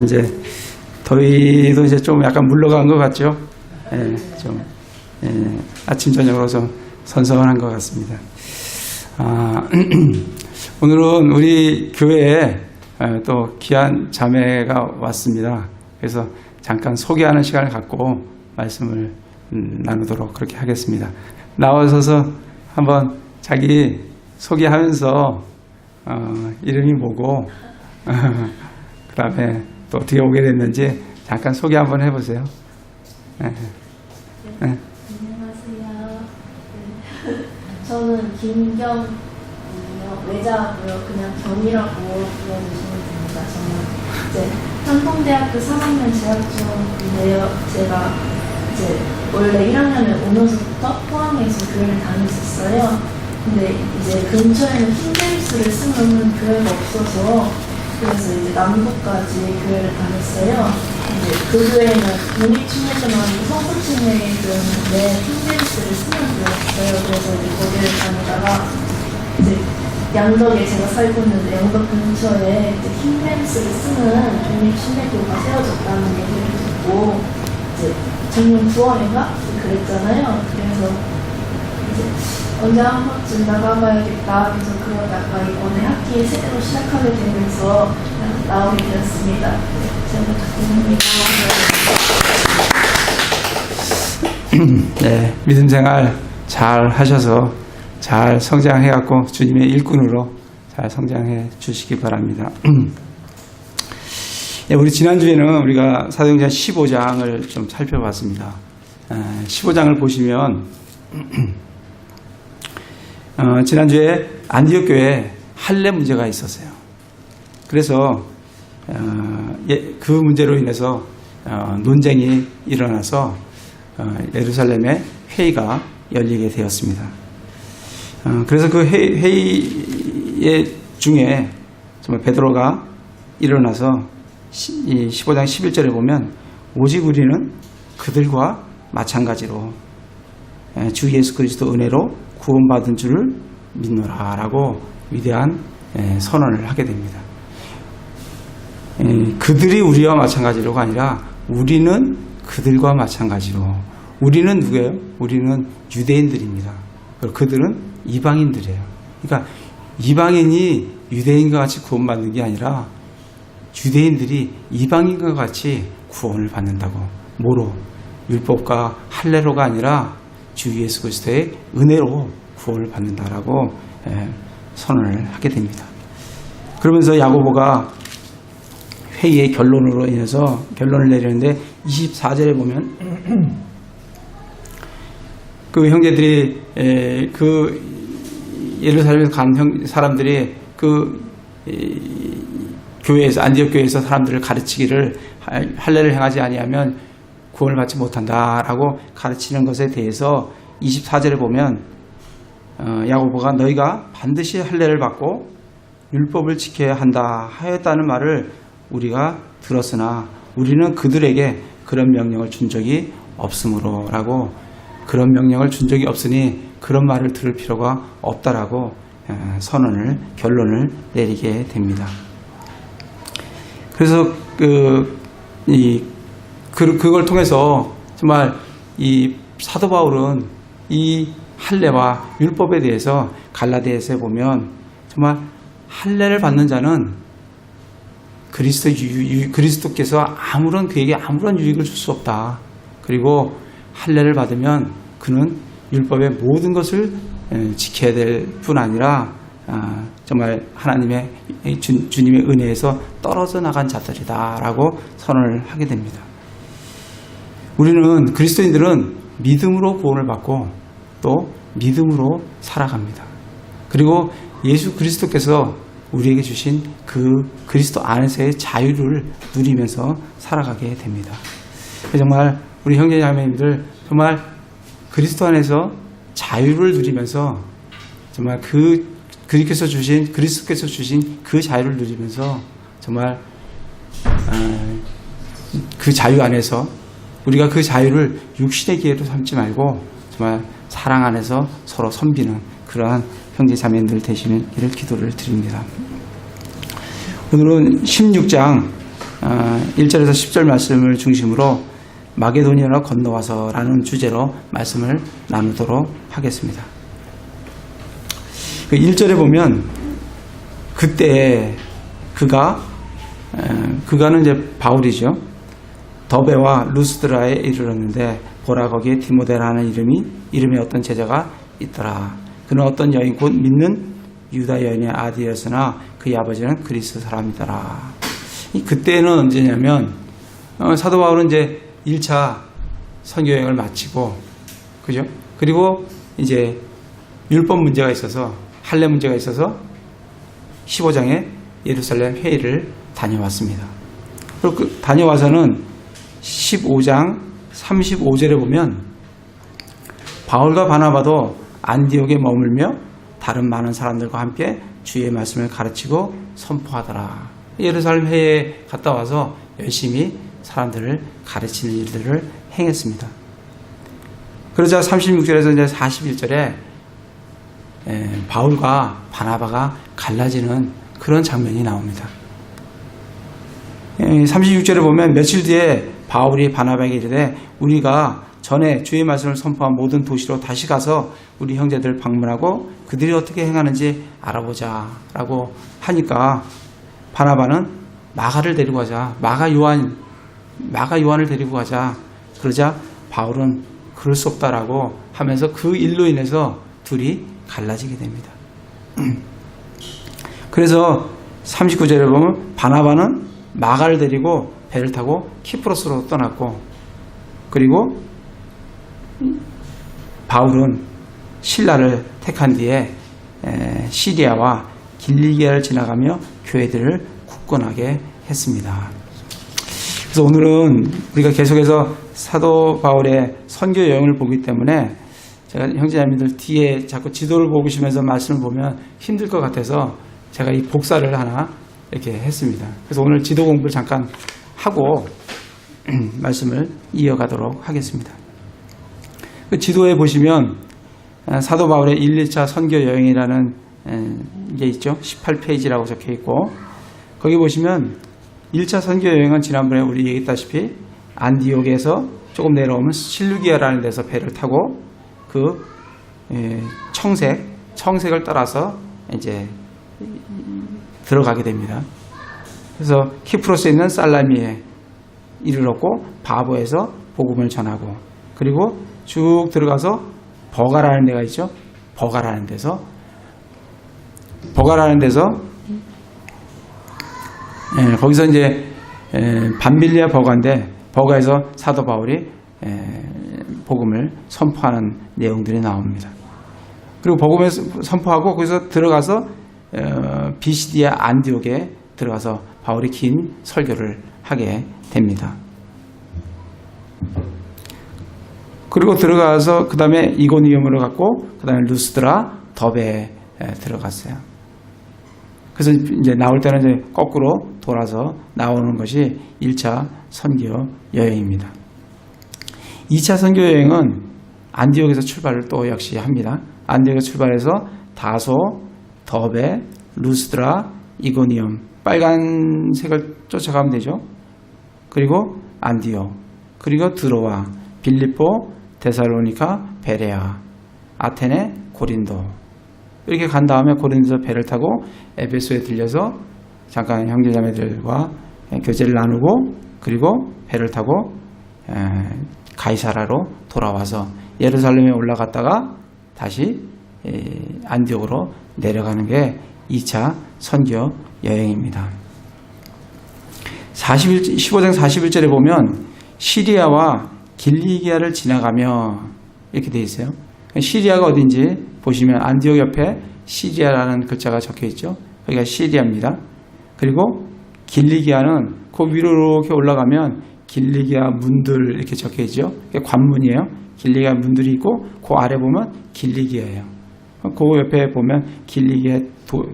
이제 더위도 이제 좀 약간 물러간 것 같죠? 예, 좀 아침 저녁으로 좀 선선한 것 같습니다. 오늘은 우리 교회에 또 귀한 자매가 왔습니다. 그래서 잠깐 소개하는 시간을 갖고 말씀을 나누도록 그렇게 하겠습니다. 나와서서 한번 자기 소개하면서 이름이 뭐고 그 다음에 또 어떻게 오게 됐는지 잠깐 소개 한번 해보세요. 네. 안녕하세요. 저는 김경이요. 외자고요. 그냥 경이라고 불러주시면 됩니다. 저는 이제 한동대학교 3학년 재학 중인데요. 제가 이제 원래 1학년에 오면서부터 포항에서 교회를 다녔었어요. 근데 이제 근처에는 킹제임스를 쓰는 교회가 없어서 그래서 이제 남부까지 교회를 다녔어요. 이제 그 교회는 독립침례전 아니고 성소침례였는데 킹제임스를 쓰는 교회였어요. 그래서 이제 거기를 다니다가 이제 양덕에 제가 살고 있는데 양덕 근처에 이제 킹제임스를 쓰는 독립침례교가 세워졌다는 얘기를 듣고 이제 작년 9월인가 그랬잖아요. 그래서 이제 언제 한 번쯤 나가봐야겠다. 그래서 그러다가 이번에 학기 새로 시작하게 되면서 나오게 되었습니다. 잘 부탁드립니다. 네, 믿음 생활 잘 하셔서 잘 성장해갖고 주님의 일꾼으로 잘 성장해 주시기 바랍니다. 네, 우리 지난주에는 우리가 사도행전 15장을 좀 살펴봤습니다. 15장을 보시면 지난주에 안디옥 교회에 할례 문제가 있었어요. 그래서 그 문제로 인해서 논쟁이 일어나서 예루살렘에 회의가 열리게 되었습니다. 그래서 그 회의 중에 정말 베드로가 일어나서 이 15장 11절에 보면 오직 우리는 그들과 마찬가지로 주 예수 그리스도 은혜로 구원받은 줄을 믿노라 라고 위대한 선언을 하게 됩니다. 그들이 우리와 마찬가지로가 아니라 우리는 그들과 마찬가지로. 우리는 누구예요? 우리는 유대인들입니다. 그리고 그들은 이방인들이에요. 그러니까 이방인이 유대인과 같이 구원받는 게 아니라 유대인들이 이방인과 같이 구원을 받는다고. 뭐로? 율법과 할례로가 아니라 주 예수 그리스도의 은혜로 구원을 받는다라고 선언을 하게 됩니다. 그러면서 야고보가 회의의 결론으로 인해서 결론을 내리는데 24절에 보면 그 형제들이 그 예루살렘에서 간 사람들이 그 교회에서 안디옥 교회에서 사람들을 가르치기를 할례를 행하지 아니하면 구원을 받지 못한다라고 가르치는 것에 대해서 24절에 보면 야고보가 너희가 반드시 할례를 받고 율법을 지켜야 한다 하였다는 말을 우리가 들었으나 우리는 그들에게 그런 명령을 준 적이 없으므로 라고 그런 명령을 준 적이 없으니 그런 말을 들을 필요가 없다라고 결론을 내리게 됩니다. 그래서 그걸 통해서 정말 이 사도 바울은 이 할례와 율법에 대해서 갈라디아서에 보면 정말 할례를 받는 자는 그리스도께서 그에게 아무런 유익을 줄 수 없다. 그리고 할례를 받으면 그는 율법의 모든 것을 지켜야 될 뿐 아니라 정말 하나님의 주님의 은혜에서 떨어져 나간 자들이다라고 선언을 하게 됩니다. 우리는 그리스도인들은 믿음으로 구원을 받고 또 믿음으로 살아갑니다. 그리고 예수 그리스도께서 우리에게 주신 그 그리스도 안에서의 자유를 누리면서 살아가게 됩니다. 정말 우리 형제자매님들 정말 그리스도 안에서 자유를 누리면서 정말 그리스도께서 주신 그 자유를 누리면서 정말 그 자유 안에서 우리가 그 자유를 육신의 기회로 삼지 말고 정말 사랑 안에서 서로 섬기는 그러한 형제 자매님들 되시는 길을 기도를 드립니다. 오늘은 16장 1절에서 10절 말씀을 중심으로 마게도니아로 건너와서라는 주제로 말씀을 나누도록 하겠습니다. 그 1절에 보면 그때 그가는 이제 바울이죠. 더베와 루스드라에 이르렀는데 보라 거기에 디모데라는 이름의 어떤 제자가 있더라. 그는 어떤 여인 곧 믿는 유다 여인의 아들이었으나 그의 아버지는 그리스 사람이더라. 그때는 언제냐면 사도 바울은 이제 1차 선교 여행을 마치고 그죠? 그리고 이제 율법 문제가 있어서 할례 문제가 있어서 15장에 예루살렘 회의를 다녀왔습니다. 그리고 다녀와서는 15장 35절에 보면 바울과 바나바도 안디옥에 머물며 다른 많은 사람들과 함께 주의 말씀을 가르치고 선포하더라. 예루살렘 회의에 갔다 와서 열심히 사람들을 가르치는 일들을 행했습니다. 그러자 36절에서 이제 41절에 바울과 바나바가 갈라지는 그런 장면이 나옵니다. 36절에 보면 며칠 뒤에 바울이 바나바에게 이르되 우리가 전에 주의 말씀을 선포한 모든 도시로 다시 가서 우리 형제들 방문하고 그들이 어떻게 행하는지 알아보자 라고 하니까 바나바는 마가를 데리고 가자. 마가 요한을 데리고 가자. 그러자 바울은 그럴 수 없다라고 하면서 그 일로 인해서 둘이 갈라지게 됩니다. 그래서 39절에 보면 바나바는 마가를 데리고 배를 타고 키프로스로 떠났고 그리고 바울은 신라를 택한 뒤에 시리아와 길리기아를 지나가며 교회들을 굳건하게 했습니다. 그래서 오늘은 우리가 계속해서 사도 바울의 선교 여행을 보기 때문에 제가 형제자매들 뒤에 자꾸 지도를 보시면서 말씀을 보면 힘들 것 같아서 제가 이 복사를 하나 이렇게 했습니다. 그래서 오늘 지도 공부를 잠깐 하고 말씀을 이어가도록 하겠습니다. 그 지도에 보시면 사도 바울의 1, 2차 선교 여행이라는 게 있죠. 18페이지라고 적혀 있고 거기 보시면 1차 선교 여행은 지난번에 우리 얘기했다시피 안디옥에서 조금 내려오면 실루기아라는 데서 배를 타고 그 청색을 따라서 이제 들어가게 됩니다. 그래서 키프로스에 있는 살라미에 이르렀고 바보에서 복음을 전하고 그리고 쭉 들어가서 버가라는 데가 있죠. 버가라는 데서 거기서 이제 밤빌리아 버가인데 버가에서 사도 바울이 복음을 선포하는 내용들이 나옵니다. 그리고 복음을 선포하고 거기서 들어가서 비시디아 안디옥에 들어가서 바울이 긴 설교를 하게 됩니다. 그리고 들어가서 그 다음에 이고니움으로 갔고 그 다음에 루스드라 더베에 들어갔어요. 그래서 이제 나올 때는 이제 거꾸로 돌아서 나오는 것이 1차 선교 여행입니다. 2차 선교 여행은 안디옥에서 출발을 또 역시 합니다. 안디옥에서 출발해서 다소, 더베, 루스드라, 이고니움 빨간색을 쫓아가면 되죠. 그리고 안디옥, 그리고 드로아, 빌립보, 데살로니카, 베레아, 아테네, 고린도 이렇게 간 다음에 고린도에서 배를 타고 에베소에 들려서 잠깐 형제자매들과 교제를 나누고 그리고 배를 타고 가이사라로 돌아와서 예루살렘에 올라갔다가 다시 안디옥으로 내려가는 게 2차 선교 여행입니다. 15장 41절에 보면 시리아와 길리기아를 지나가며 이렇게 되어 있어요. 시리아가 어딘지 보시면 안디옥 옆에 시리아라는 글자가 적혀 있죠. 여기가 시리아입니다. 그리고 길리기아는 그 위로 이렇게 올라가면 길리기아 문들 이렇게 적혀 있죠. 관문이에요. 길리기아 문들이 있고 그 아래 보면 길리기아예요. 그 옆에 보면 길리기아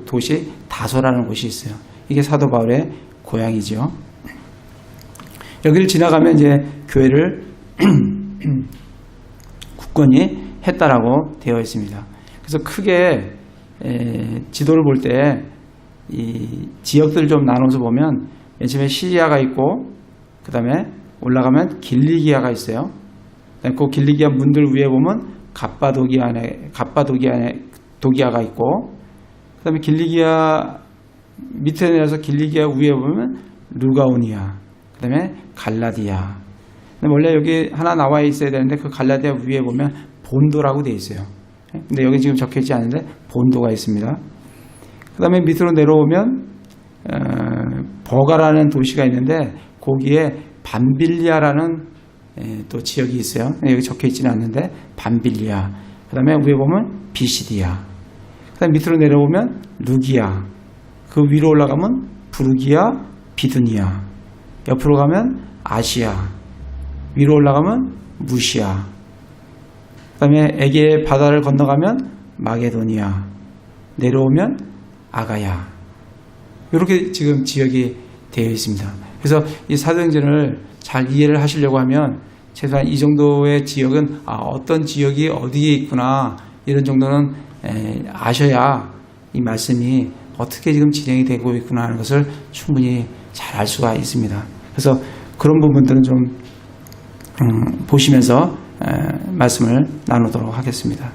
도시 다소라는 곳이 있어요. 이게 사도 바울의 고향이죠. 여기를 지나가면 이제 교회를 굳건히 했다라고 되어 있습니다. 그래서 크게 지도를 볼 때 이 지역들을 좀 나눠서 보면 맨 처음에 시리아가 있고 그 다음에 올라가면 길리기아가 있어요. 그 길리기아 문들 위에 보면 갑바도기아가 있고 그 다음에 길리기아 밑에 내려서 길리기아 위에 보면 루가오니아, 그 다음에 갈라디아. 원래 여기 하나 나와 있어야 되는데 그 갈라디아 위에 보면 본도라고 되어 있어요. 근데 여기 지금 적혀 있지 않은데 본도가 있습니다. 그 다음에 밑으로 내려오면 버가라는 도시가 있는데 거기에 밤빌리아라는 또 지역이 있어요. 여기 적혀 있지는 않는데 밤빌리아. 그 다음에 위에 보면 비시디아. 그 다음에 밑으로 내려오면 루기아. 그 위로 올라가면 부르기아, 비두니아. 옆으로 가면 아시아. 위로 올라가면 무시아. 그 다음에 에게 바다를 건너가면 마게도니아. 내려오면 아가야. 이렇게 지금 지역이 되어 있습니다. 그래서 이 사도행전을 잘 이해를 하시려고 하면 최소한 이 정도의 지역은 어떤 지역이 어디에 있구나 이런 정도는 아셔야 이 말씀이 어떻게 지금 진행이 되고 있구나 하는 것을 충분히 잘 알 수가 있습니다. 그래서 그런 부분들은 좀 보시면서 말씀을 나누도록 하겠습니다.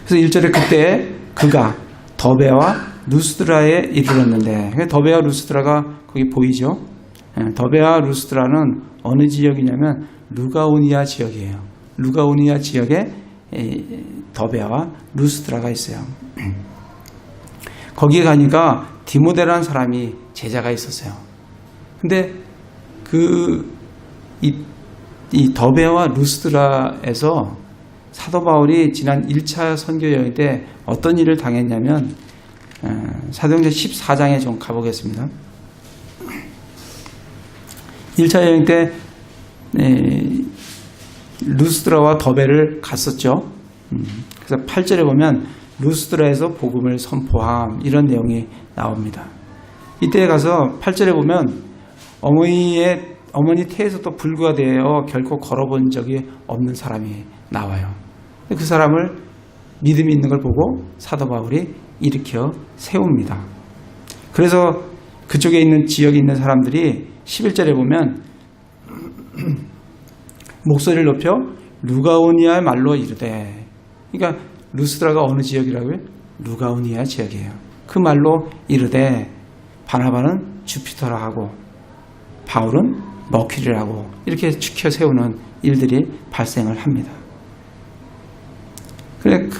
그래서 1절에 그때 그가 더베와 루스드라에 이르렀는데, 더베와 루스드라가 거기 보이죠? 더베와 루스드라는 어느 지역이냐면 루가오니아 지역이에요. 루가오니아 지역에 더베와 루스드라가 있어요. 거기에 가니까 디모데라는 사람이 제자가 있었어요. 근데 이 더베와 루스드라에서 사도 바울이 지난 1차 선교 여행 때 어떤 일을 당했냐면 사도행전 14장에 좀 가보겠습니다. 1차 여행 때 루스드라와 더베를 갔었죠. 그래서 8절에 보면 루스드라에서 복음을 선포함 이런 내용이 나옵니다. 이때 가서 8절에 보면 어머니 태에서도 불구하되어 결코 걸어본 적이 없는 사람이 나와요. 그 사람을 믿음이 있는 걸 보고 사도 바울이 일으켜 세웁니다. 그래서 그쪽에 있는 지역에 있는 사람들이 11절에 보면 목소리를 높여 루가오니아의 말로 이르되, 그러니까 루스드라가 어느 지역이라고요? 루가오니아 지역이에요. 그 말로 이르되 바나바는 주피터라 하고 바울은 머큐리라고 이렇게 추켜 세우는 일들이 발생을 합니다.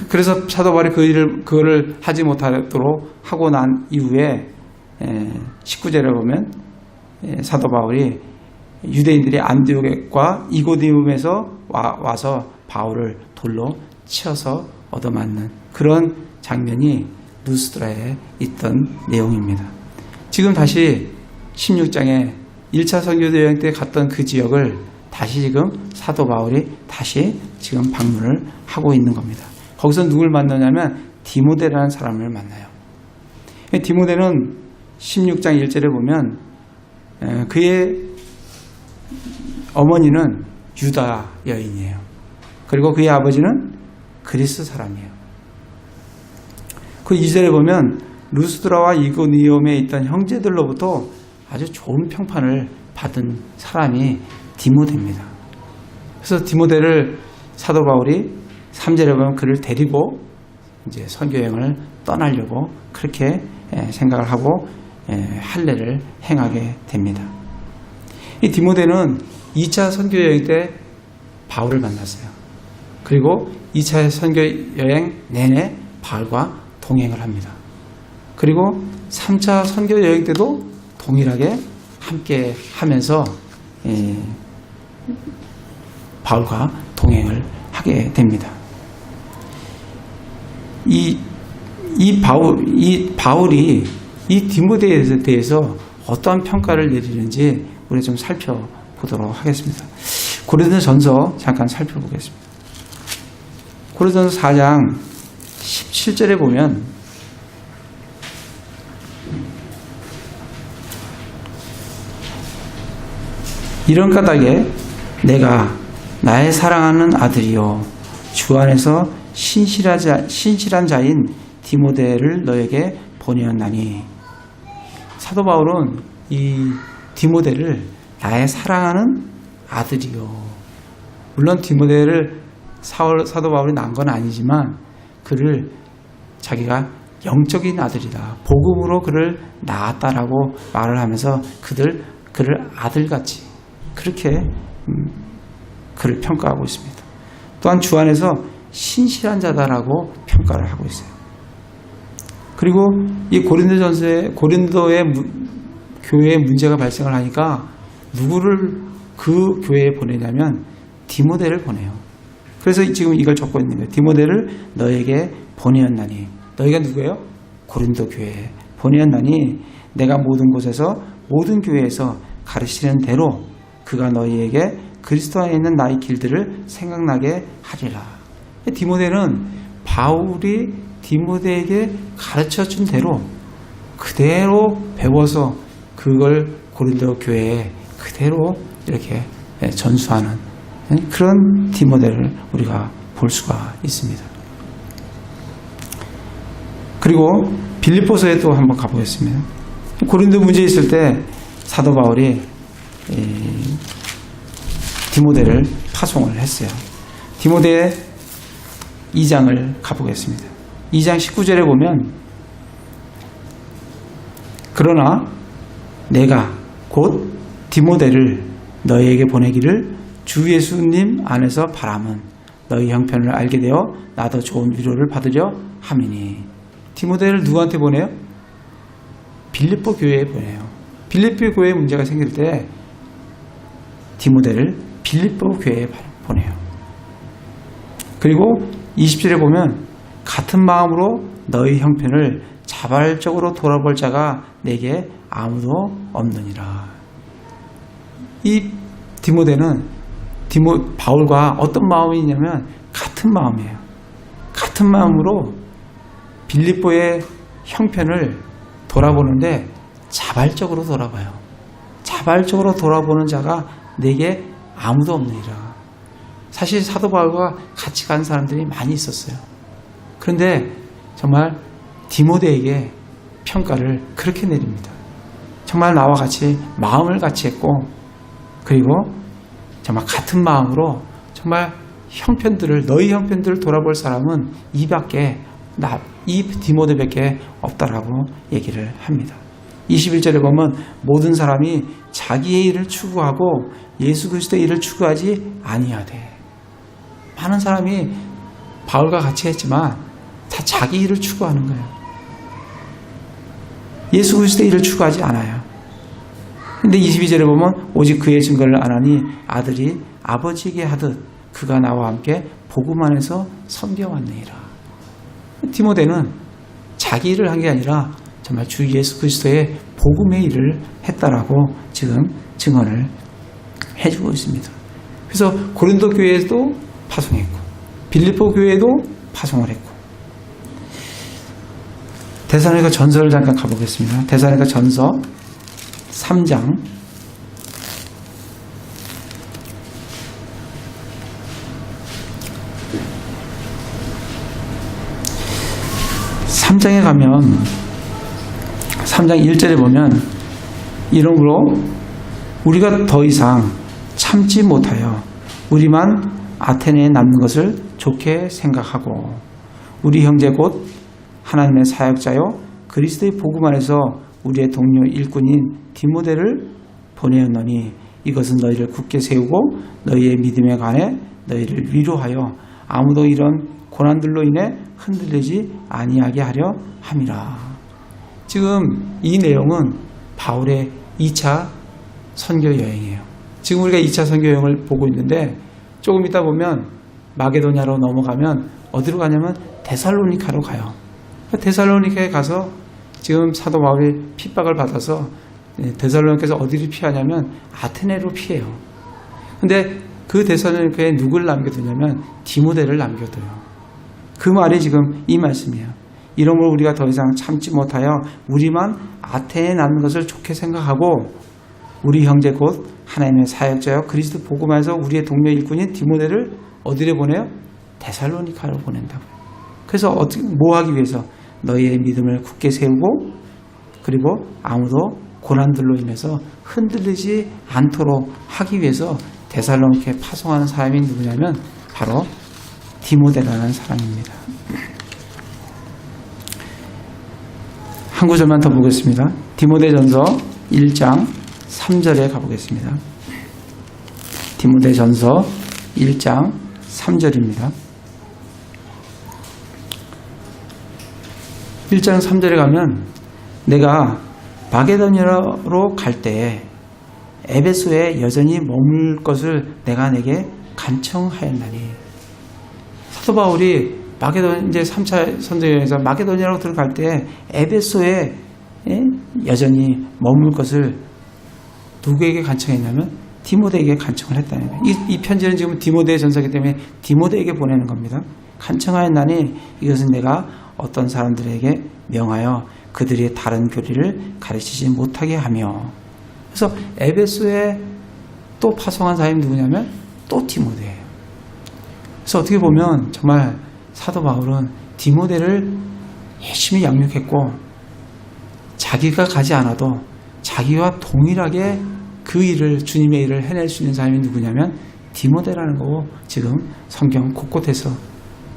그래서 사도 바울이 그거를 하지 못하도록 하고 난 이후에 19절에 보면 사도 바울이 유대인들이 안디옥과 이고니움에서 와서 바울을 돌로 치어서 얻어맞는 그런 장면이 루스드라에 있던 내용입니다. 지금 다시 16장에 1차 선교여행 때 갔던 그 지역을 다시 지금 사도 바울이 다시 지금 방문을 하고 있는 겁니다. 거기서 누굴 만나냐면 디모데라는 사람을 만나요. 디모데는 16장 1절에 보면 그의 어머니는 유다 여인이에요. 그리고 그의 아버지는 그리스 사람이에요. 그 2절에 보면 루스드라와 이고니움에 있던 형제들로부터 아주 좋은 평판을 받은 사람이 디모데입니다. 그래서 디모데를 사도 바울이 3절에 보면 그를 데리고 이제 선교여행을 떠나려고 그렇게 생각을 하고 할례를 행하게 됩니다. 이 디모데는 2차 선교여행 때 바울을 만났어요. 그리고 2차 선교여행 내내 바울과 동행을 합니다. 그리고 3차 선교여행 때도 동일하게 함께 하면서 바울과 동행을 하게 됩니다. 이 바울이 이 디모데에 대해서 어떠한 평가를 내리는지 우리 좀 살펴보도록 하겠습니다. 고린도전서 잠깐 살펴보겠습니다. 고린도전서 4장 17절에 보면 이런 까닭에 내가 나의 사랑하는 아들이요 주 안에서 신실한 자인 디모데를 너에게 보내었나니. 사도 바울은 이 디모데를 나의 사랑하는 아들이요. 물론 디모데를 사도 바울이 낳은 건 아니지만 그를 자기가 영적인 아들이다. 복음으로 그를 낳았다라고 말을 하면서 그를 아들같이 그렇게 그를 평가하고 있습니다. 또한 주 안에서 신실한 자다라고 평가를 하고 있어요. 그리고 이 고린도의 교회에 문제가 발생을 하니까 누구를 그 교회에 보내냐면 디모데를 보내요. 그래서 지금 이걸 적고 있는 거예요. 디모데를 너에게 보내었나니. 너희가 누구예요? 고린도 교회에 보내었나니 내가 모든 곳에서 모든 교회에서 가르치는 대로 그가 너희에게 그리스도 안에 있는 나의 길들을 생각나게 하리라. 디모데는 바울이 디모데에게 가르쳐준 대로 그대로 배워서 그걸 고린도 교회에 그대로 이렇게 전수하는 그런 디모데를 우리가 볼 수가 있습니다. 그리고 빌립보서에 또 한번 가보겠습니다. 고린도 문제 있을 때 사도 바울이 디모데를 파송을 했어요. 디모데 2장을 가보겠습니다. 2장 19절에 보면 그러나 내가 곧 디모데를 너희에게 보내기를 주 예수님 안에서 바람은 너희 형편을 알게 되어 나도 좋은 위로를 받으려 함이니. 디모데를 누구한테 보내요? 빌립보 교회에 보내요. 빌립보 교회에 문제가 생길 때 디모데를 빌립보 교회에 보내요. 그리고 20절에 보면 같은 마음으로 너희 형편을 자발적으로 돌아볼 자가 내게 아무도 없느니라. 이 디모데는 바울과 어떤 마음이냐면 같은 마음이에요. 같은 마음으로 빌립보의 형편을 돌아보는데 자발적으로 돌아봐요. 자발적으로 돌아보는 자가 내게 아무도 없느니라. 사실 사도 바울과 같이 간 사람들이 많이 있었어요. 그런데 정말 디모데에게 평가를 그렇게 내립니다. 정말 나와 같이 마음을 같이 했고 그리고 정말 같은 마음으로 정말 너희 형편들을 돌아볼 사람은 이 디모데밖에 없다라고 얘기를 합니다. 21절에 보면 모든 사람이 자기의 일을 추구하고 예수 그리스도의 일을 추구하지 아니하되. 많은 사람이 바울과 같이 했지만 다 자기 일을 추구하는 거예요. 예수 그리스도의 일을 추구하지 않아요. 근데 22절에 보면 오직 그의 증거를 안 하니 아들이 아버지에게 하듯 그가 나와 함께 복음 안에서 섬겨왔느니라. 디모데는 자기 일을 한 게 아니라 정말 주 예수 그리스도의 복음의 일을 했다라고 지금 증언을 해주고 있습니다. 그래서 고린도 교회에도 파송했고 빌립보 교회에도 파송을 했고 데살로니가 전서를 잠깐 가보겠습니다. 데살로니가 전서 3장 3장에 가면 3장 1절에 보면 이러므로 우리가 더 이상 참지 못하여 우리만 아테네에 남는 것을 좋게 생각하고 우리 형제 곧 하나님의 사역자요 그리스도의 복음 안에서 우리의 동료 일꾼인 디모데를 보내었노니 이것은 너희를 굳게 세우고 너희의 믿음에 관해 너희를 위로하여 아무도 이런 고난들로 인해 흔들리지 아니하게 하려 함이라. 지금 이 내용은 바울의 2차 선교 여행이에요. 지금 우리가 2차 선교 여행을 보고 있는데 조금 있다 보면 마게도냐로 넘어가면 어디로 가냐면 데살로니카로 가요. 데살로니카에 가서 지금 사도 바울이 핍박을 받아서 데살로니카에서 어디를 피하냐면 아테네로 피해요. 근데 그 데살로니카에 누구를 남겨두냐면 디모데를 남겨둬요. 그 말이 지금 이 말씀이에요. 이러므로 우리가 더 이상 참지 못하여 우리만 아테네에 남는 것을 좋게 생각하고 우리 형제 곧 하나님의 사역자여 그리스도 복음에서 우리의 동료 일꾼인 디모데를 어디로 보내요? 데살로니카로 보낸다고요. 그래서 뭐 하기 위해서? 너희의 믿음을 굳게 세우고 그리고 아무도 고난들로 인해서 흔들리지 않도록 하기 위해서 데살로니케에 파송하는 사람이 누구냐면 바로 디모데라는 사람입니다. 한 구절만 더 보겠습니다. 디모데전서 1장 3절에 가보겠습니다. 디모데전서 1장 3절입니다. 1장 3절에 가면 내가 마게도냐로 갈 때에 에베소에 여전히 머물 것을 내가 내게 간청하였나니. 사도 바울이 이제 3차 선대여행에서 마게도냐로 들어갈 때 에베소에 여전히 머물 것을 누구에게 간청했냐면 디모데에게 간청을 했다는 거예요. 이 편지는 지금 디모데의 전서이기 때문에 디모데에게 보내는 겁니다. 간청하였나니 이것은 내가 어떤 사람들에게 명하여 그들이 다른 교리를 가르치지 못하게 하며. 그래서 에베소에 또 파송한 사람이 누구냐면 또 디모데예요. 그래서 어떻게 보면 정말 사도 바울은 디모데를 열심히 양육했고 자기가 가지 않아도 자기와 동일하게 그 일을, 주님의 일을 해낼 수 있는 사람이 누구냐면 디모데라는 거고, 지금 성경 곳곳에서.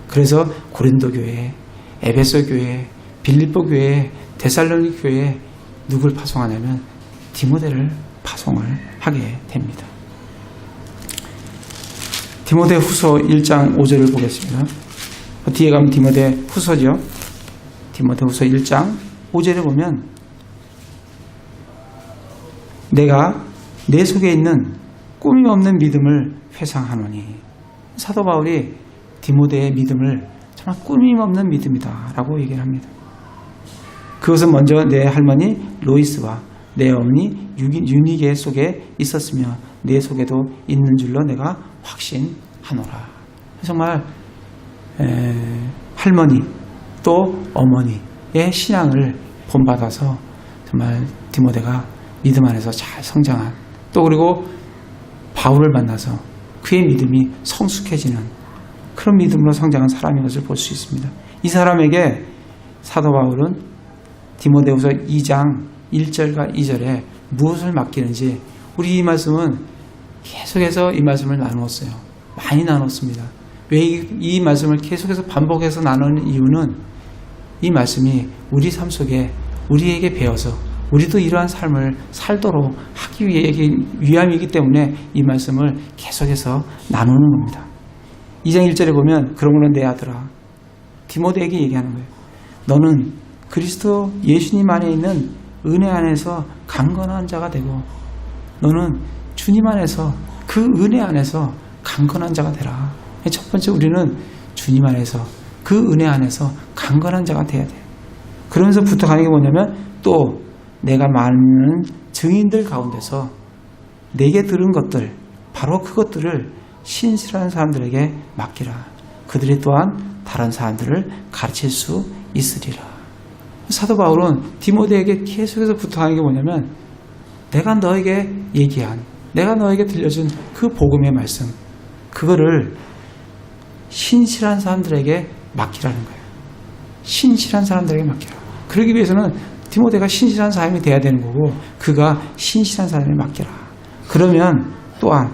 그래서 고린도 교회, 에베소 교회, 빌립보 교회, 데살로니가 교회에 누굴 파송하냐면 디모데를 파송을 하게 됩니다. 디모데 후서 1장 5절을 보겠습니다. 뒤에 가면 디모데 후서죠. 디모데 후서 1장 5절에 보면 내가 내 속에 있는 꿈이 없는 믿음을 회상하노니. 사도 바울이 디모데의 믿음을 정말 꿈이 없는 믿음이다 라고 얘기를 합니다. 그것은 먼저 내 할머니 로이스와 내 어머니 유니게 속에 있었으며 내 속에도 있는 줄로 내가 확신하노라. 정말 할머니 또 어머니의 신앙을 본받아서 정말 디모데가 믿음 안에서 잘 성장한, 또 그리고 바울을 만나서 그의 믿음이 성숙해지는 그런 믿음으로 성장한 사람인 것을 볼 수 있습니다. 이 사람에게 사도 바울은 디모데후서 2장 1절과 2절에 무엇을 맡기는지, 우리 이 말씀은 계속해서 이 말씀을 나누었어요. 많이 나눴습니다. 왜 이 말씀을 계속해서 반복해서 나누는 이유는 이 말씀이 우리 삶 속에 우리에게 배워서 우리도 이러한 삶을 살도록 하기 위함이기 때문에 이 말씀을 계속해서 나누는 겁니다. 2장 1절에 보면 그러므로 내 아들아, 디모데에게 얘기하는 거예요. 너는 그리스도 예수님 안에 있는 은혜 안에서 강건한 자가 되고, 너는 주님 안에서 그 은혜 안에서 강건한 자가 되라. 첫 번째, 우리는 주님 안에서 그 은혜 안에서 강건한 자가 돼야 돼요. 그러면서 부탁하는 게 뭐냐면, 또 내가 많은 증인들 가운데서 내게 들은 것들, 바로 그것들을 신실한 사람들에게 맡기라. 그들이 또한 다른 사람들을 가르칠 수 있으리라. 사도 바울은 디모데에게 계속해서 부탁하는 게 뭐냐면, 내가 너에게 얘기한, 내가 너에게 들려준 그 복음의 말씀, 그거를 신실한 사람들에게 맡기라는 거예요. 신실한 사람들에게 맡기라. 그러기 위해서는 디모데가 신실한 사람이 돼야 되는 거고, 그가 신실한 사람에 맡기라. 그러면 또한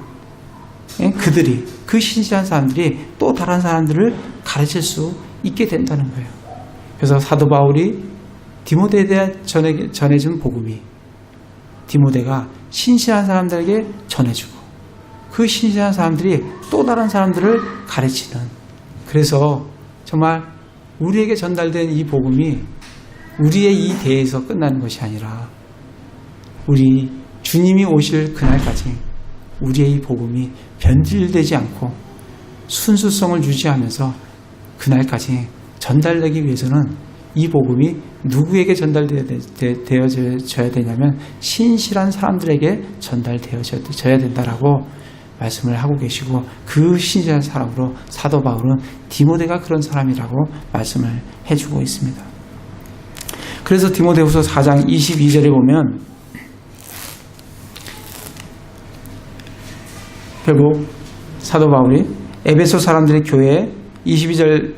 그들이, 그 신실한 사람들이 또 다른 사람들을 가르칠 수 있게 된다는 거예요. 그래서 사도 바울이 디모데에 대해 전해준 복음이 디모데가 신실한 사람들에게 전해주고, 그 신실한 사람들이 또 다른 사람들을 가르치는, 그래서 정말 우리에게 전달된 이 복음이 우리의 이 대에서 끝나는 것이 아니라 우리 주님이 오실 그날까지 우리의 이 복음이 변질되지 않고 순수성을 유지하면서 그날까지 전달되기 위해서는 이 복음이 누구에게 전달되어져야 되냐면 신실한 사람들에게 전달되어져야 된다라고 말씀을 하고 계시고, 그 신실한 사람으로 사도 바울은 디모데가 그런 사람이라고 말씀을 해주고 있습니다. 그래서 디모데후서 4장 22절에 보면 결국 사도 바울이 에베소 사람들의 교회에 22절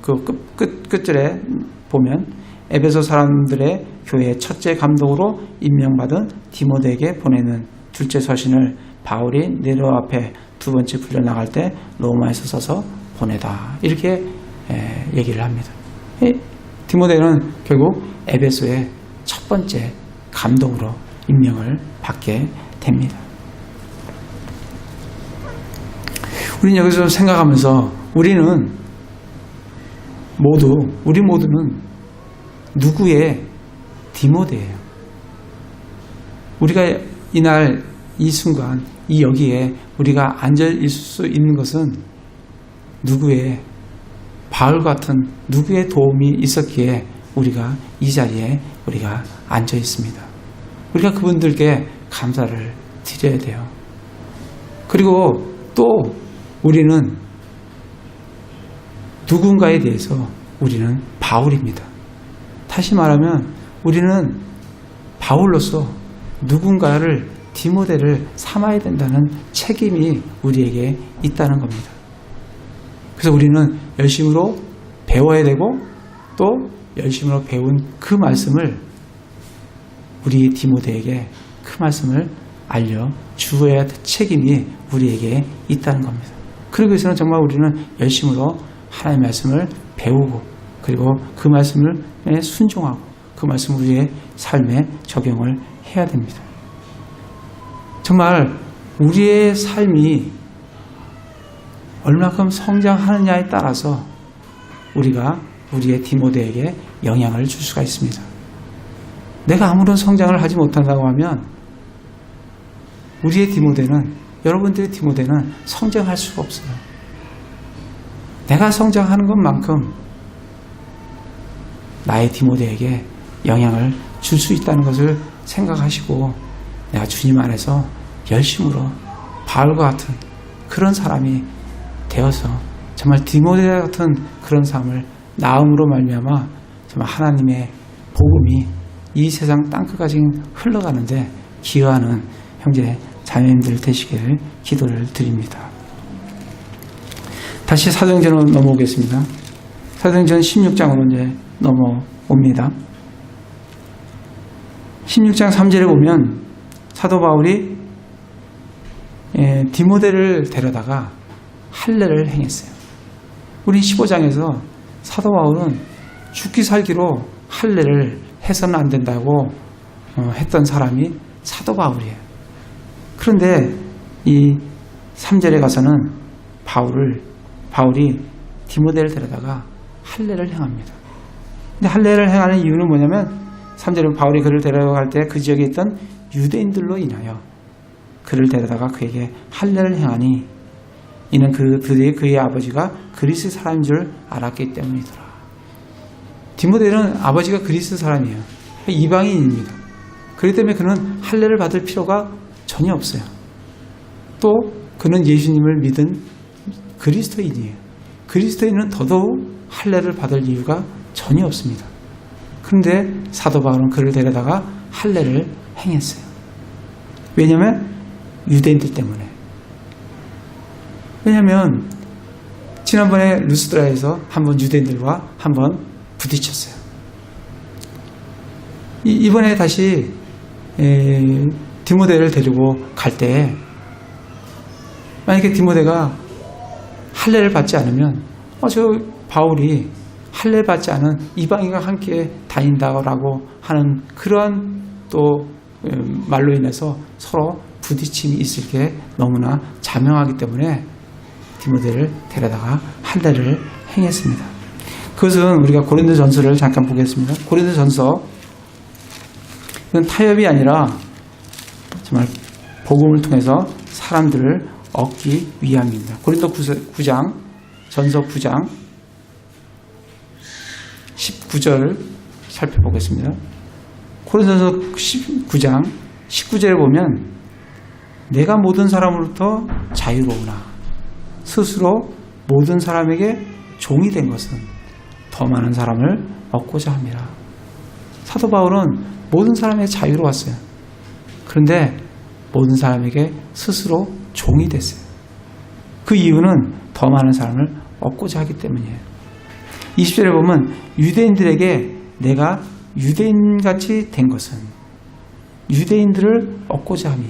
그 끝절에 보면 에베소 사람들의 교회의 첫째 감독으로 임명받은 디모데에게 보내는 둘째 서신을 바울이 네로 앞에 두 번째 불려나갈 때 로마에서 써서 보내다. 이렇게 얘기를 합니다. 디모데는 결국 에베소의 첫 번째 감독으로 임명을 받게 됩니다. 우리는 여기서 생각하면서 우리 모두는 누구의 디모데예요. 우리가 이날 이 순간 이 여기에 우리가 앉아 있을 수 있는 것은 누구의 바울 같은 누구의 도움이 있었기에 우리가 이 자리에 우리가 앉아 있습니다. 우리가 그분들께 감사를 드려야 돼요. 그리고 또 우리는 누군가에 대해서 우리는 바울입니다. 다시 말하면 우리는 바울로서 누군가를 디모데를 삼아야 된다는 책임이 우리에게 있다는 겁니다. 그래서 우리는 열심으로 배워야 되고 또 열심으로 배운 그 말씀을 우리 디모데에게 그 말씀을 알려주어야 할 책임이 우리에게 있다는 겁니다. 그러기 위해서는 정말 우리는 열심으로 하나님의 말씀을 배우고 그리고 그 말씀을 순종하고 그 말씀을 우리의 삶에 적용을 해야 됩니다. 정말 우리의 삶이 얼마큼 성장하느냐에 따라서 우리가 우리의 디모데에게 영향을 줄 수가 있습니다. 내가 아무런 성장을 하지 못한다고 하면 우리의 디모데는 여러분들의 디모데는 성장할 수가 없어요. 내가 성장하는 것만큼 나의 디모데에게 영향을 줄 수 있다는 것을 생각하시고 내가 주님 안에서 열심으로 바울과 같은 그런 사람이 되어서 정말 디모데 같은 그런 삶을 나음으로 말미암아 정말 하나님의 복음이 이 세상 땅끝까지 흘러가는데 기여하는 형제 자매님들 되시기를 기도를 드립니다. 다시 사도행전으로 넘어오겠습니다. 사도행전 16장으로 이제 넘어옵니다. 16장 3절에 보면 사도 바울이 디모데를 데려다가 할례를 행했어요. 우리 15장에서 사도 바울은 죽기 살기로 할례를 해서는 안 된다고 했던 사람이 사도 바울이에요. 그런데 이 3절에 가서는 바울이 디모데를 데려다가 할례를 행합니다. 근데 할례를 행하는 이유는 뭐냐면 3절에 바울이 그를 데려갈 때 그 지역에 있던 유대인들로 인하여 그를 데려다가 그에게 할례를 행하니 이는 그의 아버지가 그리스 사람인 줄 알았기 때문이더라. 디모데는 아버지가 그리스 사람이에요. 이방인입니다. 그렇기 때문에 그는 할례를 받을 필요가 전혀 없어요. 또 그는 예수님을 믿은 그리스도인이에요. 그리스도인은 더더욱 할례를 받을 이유가 전혀 없습니다. 그런데 사도 바울은 그를 데려다가 할례를 행했어요. 왜냐하면 유대인들 때문에. 왜냐하면 지난번에 루스드라에서 한번 유대인들과 한번 부딪혔어요. 이번에 다시 디모데를 데리고 갈 때 만약에 디모데가 할례를 받지 않으면 저 바울이 할례 받지 않은 이방인과 함께 다닌다라고 하는 그러한 또 말로 인해서 서로 부딪힘이 있을 게 너무나 자명하기 때문에 디모데를 데려다가 할례를 행했습니다. 그것은 우리가 고린도전서를 잠깐 보겠습니다. 고린도전서 이건 타협이 아니라 정말 복음을 통해서 사람들을 얻기 위함입니다. 고린도 9장 전서 9장 19절 살펴보겠습니다. 고린도전서 9장 19절에 보면 내가 모든 사람으로부터 자유로우나 스스로 모든 사람에게 종이 된 것은 더 많은 사람을 얻고자 함이라. 사도 바울은 모든 사람에게 자유로웠어요. 그런데 모든 사람에게 스스로 종이 됐어요. 그 이유는 더 많은 사람을 얻고자 하기 때문이에요. 20절에 보면 유대인들에게 내가 유대인같이 된 것은 유대인들을 얻고자 하며,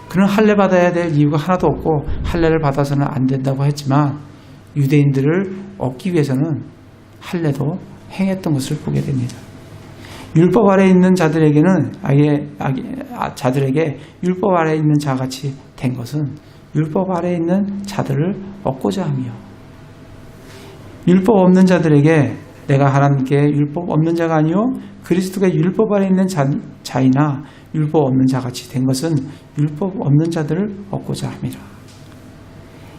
그는 할례 받아야 될 이유가 하나도 없고 할례를 받아서는 안 된다고 했지만 유대인들을 얻기 위해서는 할례도 행했던 것을 보게 됩니다. 율법 아래 있는 자들에게는 자들에게 율법 아래 있는 자같이 된 것은 율법 아래 있는 자들을 얻고자 하며, 율법 없는 자들에게 내가 하나님께 율법 없는 자가 아니요 그리스도가 율법 아래 있는 자이나 율법 없는 자같이 된 것은 율법 없는 자들을 얻고자 함이라.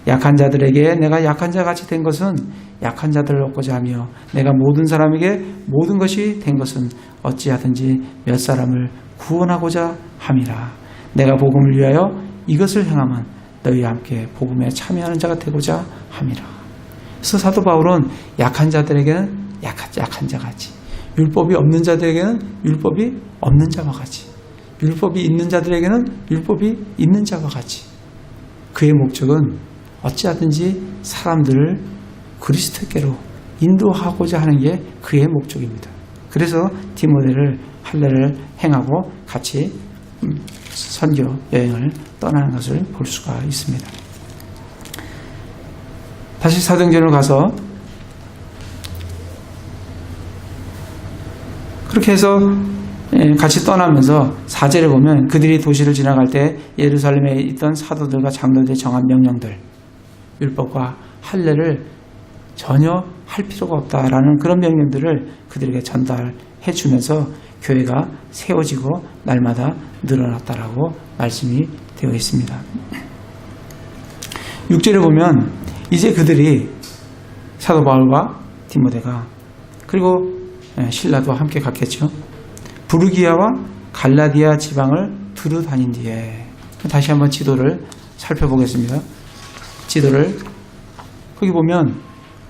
약한 자들에게 내가 약한 자같이 된 것은 약한 자들을 얻고자 하며, 내가 모든 사람에게 모든 것이 된 것은 어찌하든지 몇 사람을 구원하고자 함이라. 내가 복음을 위하여 이것을 행하면 너희와 함께 복음에 참여하는 자가 되고자 함이라. 그래서 사도 바울은 약한 자들에게는 약한 자같이, 율법이 없는 자들에게는 율법이 없는 자와 같이, 율법이 있는 자들에게는 율법이 있는 자와 같이, 그의 목적은 어찌하든지 사람들을 그리스도께로 인도하고자 하는 게 그의 목적입니다. 그래서 디모데를 할례를 행하고 같이 선교 여행을 떠나는 것을 볼 수가 있습니다. 다시 사도행전으로 가서 그렇게 해서 같이 떠나면서 4절에 보면 그들이 도시를 지나갈 때 예루살렘에 있던 사도들과 장로들의 정한 명령들, 율법과 할례를 전혀 할 필요가 없다라는 그런 명령들을 그들에게 전달해 주면서 교회가 세워지고 날마다 늘어났다라고 말씀이 되어 있습니다. 6절에 보면 이제 그들이 사도 바울과 디모데가 그리고 신라도 함께 갔겠죠. 부르기아와 갈라디아 지방을 두루 다닌 뒤에, 다시 한번 지도를 살펴보겠습니다. 지도를 거기 보면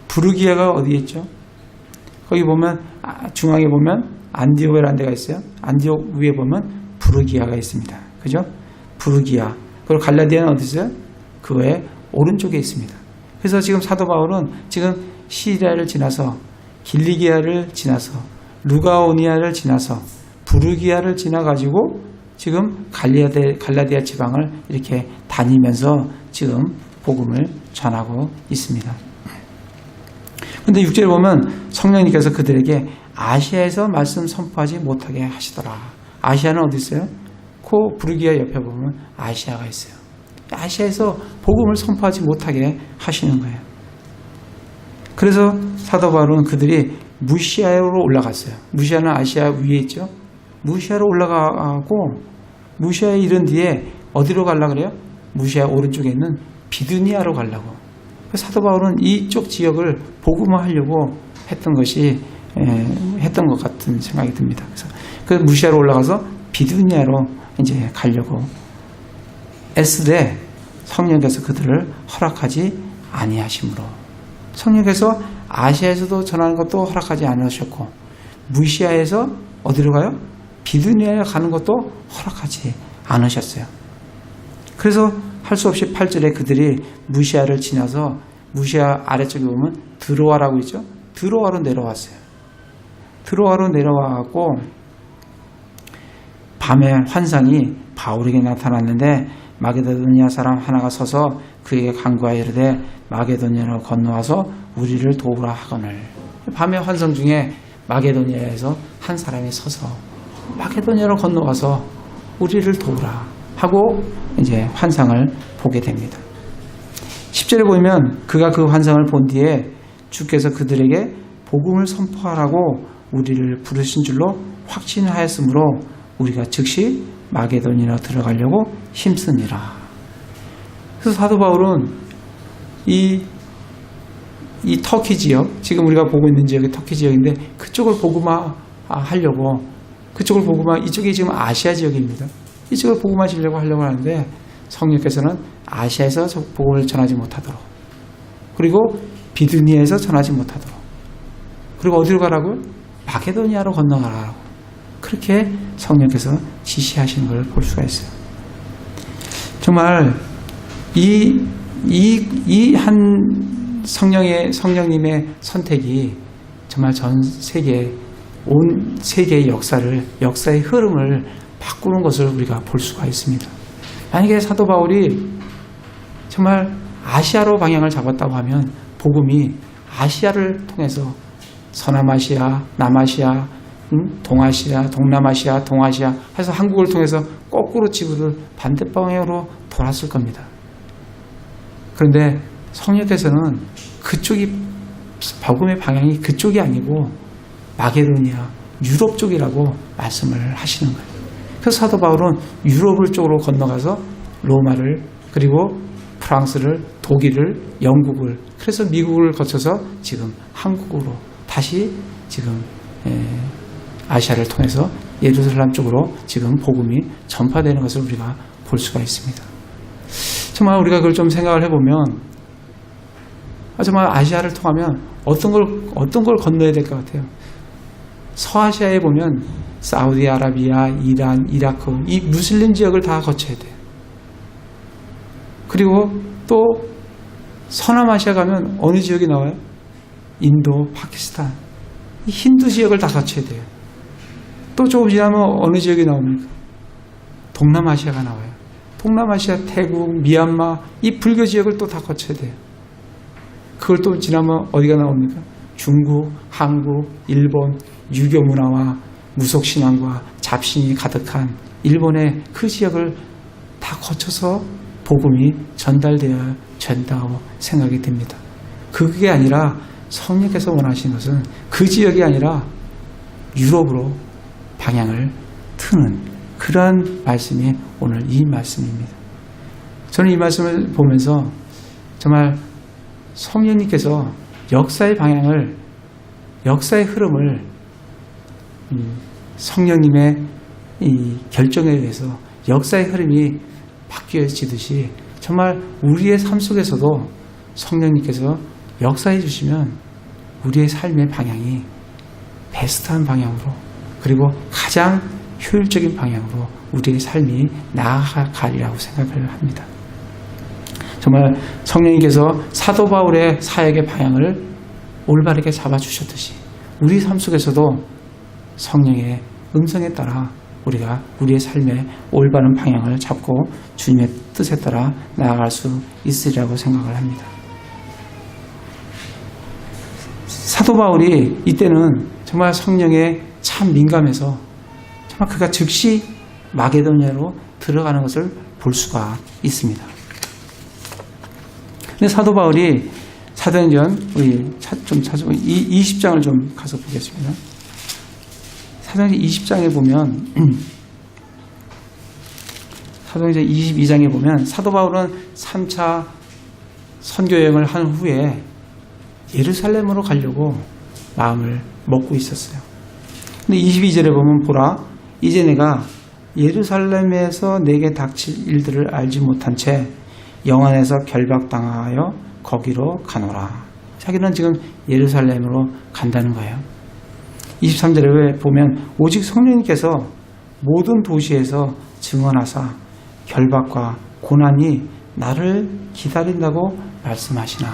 부르기아가 어디에 있죠? 거기 보면 중앙에 보면 안디옥이라는 데가 있어요. 안디옥 위에 보면 부르기아가 있습니다. 그죠? 부르기아. 그리고 갈라디아는 어디 있어요? 그 외에 오른쪽에 있습니다. 그래서 지금 사도 바울은 지금 시리아를 지나서 길리기아를 지나서 루가오니아를 지나서 부르기아를 지나가지고 지금 갈라디아 지방을 이렇게 다니면서 지금 복음을 전하고 있습니다. 그런데 6절에 보면 성령님께서 그들에게 아시아에서 말씀 선포하지 못하게 하시더라. 아시아는 어디 있어요? 그 부르기아 옆에 보면 아시아가 있어요. 아시아에서 복음을 선포하지 못하게 하시는 거예요. 그래서 사도 바울은 그들이 무시아로 올라갔어요. 무시아는 아시아 위에 있죠. 무시아로 올라가고 무시아에 이른 뒤에 어디로 가려고 그래요? 무시아 오른쪽에 있는 비두니아로 가려고. 사도 바울은 이쪽 지역을 복음화하려고 했던 것 같은 생각이 듭니다. 그래서 그 무시아로 올라가서 비두니아로 이제 가려고 애쓰되 성령께서 그들을 허락하지 아니하심으로, 성령께서 아시아에서도 전하는 것도 허락하지 않으셨고 무시아에서 어디로 가요? 비두니아에 가는 것도 허락하지 않으셨어요. 그래서 할 수 없이 8절에 그들이 무시아를 지나서 무시아 아래쪽에 보면 드로아라고 있죠. 드로아로 내려왔어요. 드로아로 내려와갖고 밤에 환상이 바울에게 나타났는데 마게도니아 사람 하나가 서서 그에게 간구하여 이르되 마게도니아로 건너와서 우리를 도우라 하거늘. 밤의 환상 중에 마게도니아에서 한 사람이 서서 마게도니아로 건너와서 우리를 도우라 하고 이제 환상을 보게 됩니다. 10절에 보면 그가 그 환상을 본 뒤에 주께서 그들에게 복음을 선포하라고 우리를 부르신 줄로 확신하였으므로 우리가 즉시 마게도니아로 들어가려고 힘쓰니라. 그래서 사도 바울은 이 터키 지역, 지금 우리가 보고 있는 지역이 터키 지역인데 그쪽을 복음화 하려고, 그쪽을 복음화, 이쪽이 지금 아시아 지역입니다. 이쪽을 복음화하시려고 하려고 하는데 성령께서는 아시아에서 복음을 전하지 못하도록, 그리고 비두니아에서 전하지 못하도록, 그리고 어디로 가라고요? 마게도니아로 건너가라고 그렇게 성령께서 지시하시는 걸 볼 수가 있어요. 정말 이 한 성령님의 선택이 정말 전 세계에 온 세계의 역사의 흐름을 바꾸는 것을 우리가 볼 수가 있습니다. 만약에 사도 바울이 정말 아시아로 방향을 잡았다고 하면 복음이 아시아를 통해서 서남아시아, 남아시아, 동아시아, 동남아시아, 동아시아 해서 한국을 통해서 거꾸로 지구를 반대 방향으로 돌았을 겁니다. 그런데 성령께서는 그쪽이 복음의 방향이 그쪽이 아니고 마게도니아, 유럽 쪽이라고 말씀을 하시는 거예요. 그래서 사도 바울은 유럽을 쪽으로 건너가서 로마를 그리고 프랑스를 독일을 영국을 그래서 미국을 거쳐서 지금 한국으로 다시 지금 아시아를 통해서 예루살렘 쪽으로 지금 복음이 전파되는 것을 우리가 볼 수가 있습니다. 정말 우리가 그걸 좀 생각을 해보면 정말 아시아를 통하면 어떤 걸 건너야 될 것 같아요. 서아시아에 보면 사우디아라비아, 이란, 이라크 이 무슬림 지역을 다 거쳐야 돼요. 그리고 또 서남아시아 가면 어느 지역이 나와요? 인도, 파키스탄 이 힌두 지역을 다 거쳐야 돼요. 또 조금 지나면 어느 지역이 나옵니까? 동남아시아가 나와요. 동남아시아, 태국, 미얀마 이 불교 지역을 또 다 거쳐야 돼요. 그걸 또 지나면 어디가 나옵니까? 중국, 한국, 일본 유교 문화와 무속신앙과 잡신이 가득한 일본의 그 지역을 다 거쳐서 복음이 전달되어야 된다고 생각이 듭니다. 그게 아니라 성령께서 원하시는 것은 그 지역이 아니라 유럽으로 방향을 트는 그러한 말씀이 오늘 이 말씀입니다. 저는 이 말씀을 보면서 정말 성령님께서 역사의 방향을 역사의 흐름을 성령님의 이 결정에 의해서 역사의 흐름이 바뀌어지듯이 정말 우리의 삶 속에서도 성령님께서 역사해 주시면 우리의 삶의 방향이 베스트한 방향으로 그리고 가장 효율적인 방향으로 우리의 삶이 나아가리라고 생각을 합니다. 정말 성령님께서 사도 바울의 사역의 방향을 올바르게 잡아주셨듯이 우리 삶 속에서도 성령의 음성에 따라 우리가 우리의 삶의 올바른 방향을 잡고 주님의 뜻에 따라 나아갈 수 있으리라고 생각을 합니다. 사도 바울이 이때는 정말 성령에 참 민감해서 정말 그가 즉시 마게도니아로 들어가는 것을 볼 수가 있습니다. 근데 사도 바울이 사도행전 우리 좀 찾아보고 20장을 좀 가서 보겠습니다. 사도행전 20장에 보면 사도행전 22장에 보면 사도 바울은 3차 선교 여행을 한 후에 예루살렘으로 가려고 마음을 먹고 있었어요. 근데 22절에 보면 보라 이제 내가 예루살렘에서 내게 닥칠 일들을 알지 못한 채 영안에서 결박당하여 거기로 가노라. 자기는 지금 예루살렘으로 간다는 거예요. 23절에 보면 오직 성령님께서 모든 도시에서 증언하사 결박과 고난이 나를 기다린다고 말씀하시나.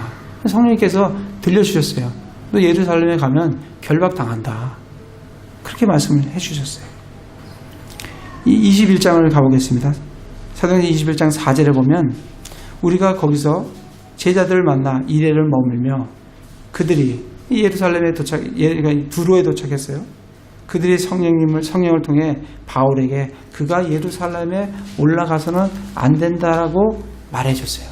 성령님께서 들려주셨어요. 너 예루살렘에 가면 결박당한다. 그렇게 말씀을 해주셨어요. 21장을 가보겠습니다. 사도행전 21장 4절에 보면 우리가 거기서 제자들을 만나 이레를 머물며 그들이 예루살렘에 두로에 도착했어요. 그들이 성령을 통해 바울에게 그가 예루살렘에 올라가서는 안 된다라고 말해줬어요.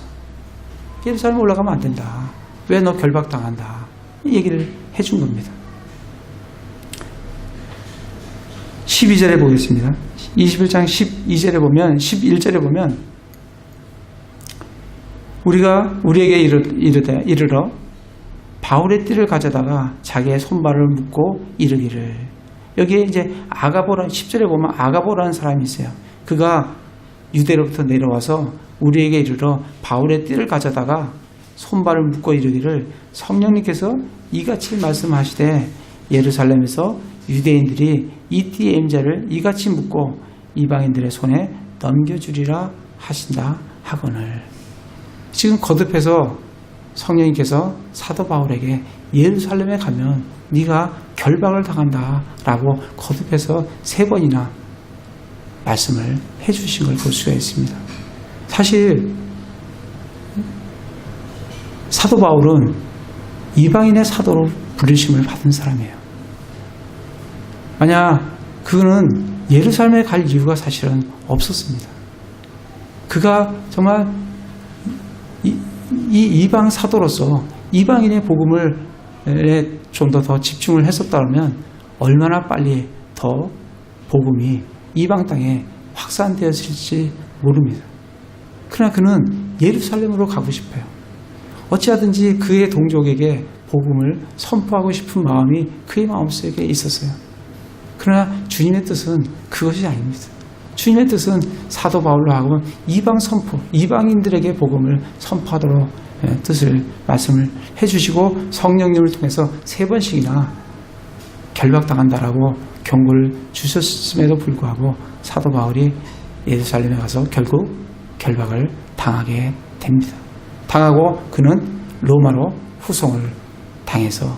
예루살렘에 올라가면 안 된다. 왜 너 결박당한다. 이 얘기를 해준 겁니다. 12절에 보겠습니다. 21장 12절에 보면 11절에 보면 우리에게 이르러 바울의 띠를 가져다가 자기의 손발을 묶고 이르기를. 여기에 이제 아가보라는 10절에 보면 아가보라는 사람이 있어요. 그가 유대로부터 내려와서 우리에게 이르러 바울의 띠를 가져다가 손발을 묶고 이르기를 성령님께서 이같이 말씀하시되 예루살렘에서 유대인들이 이 띠의 임자를 이같이 묶고 이방인들의 손에 넘겨주리라 하신다 하거늘. 지금 거듭해서 성령님께서 사도 바울에게 예루살렘에 가면 네가 결박을 당한다라고 거듭해서 3번이나 말씀을 해주신 걸 볼 수가 있습니다. 사실 사도 바울은 이방인의 사도로 부르심을 받은 사람이에요. 만약 그는 예루살렘에 갈 이유가 사실은 없었습니다. 그가 정말 이 이방 사도로서 이방인의 복음을 좀 더 집중을 했었다면 얼마나 빨리 더 복음이 이방 땅에 확산되었을지 모릅니다. 그러나 그는 예루살렘으로 가고 싶어요. 어찌하든지 그의 동족에게 복음을 선포하고 싶은 마음이 그의 마음속에 있었어요. 그러나 주님의 뜻은 그것이 아닙니다. 주님의 뜻은 사도 바울로 하고 이방 선포, 이방인들에게 복음을 선포하도록 뜻을 말씀을 해주시고 성령님을 통해서 3번씩이나 결박당한다라고 경고를 주셨음에도 불구하고 사도 바울이 예루살렘에 가서 결국 결박을 당하게 됩니다. 당하고 그는 로마로 후송을 당해서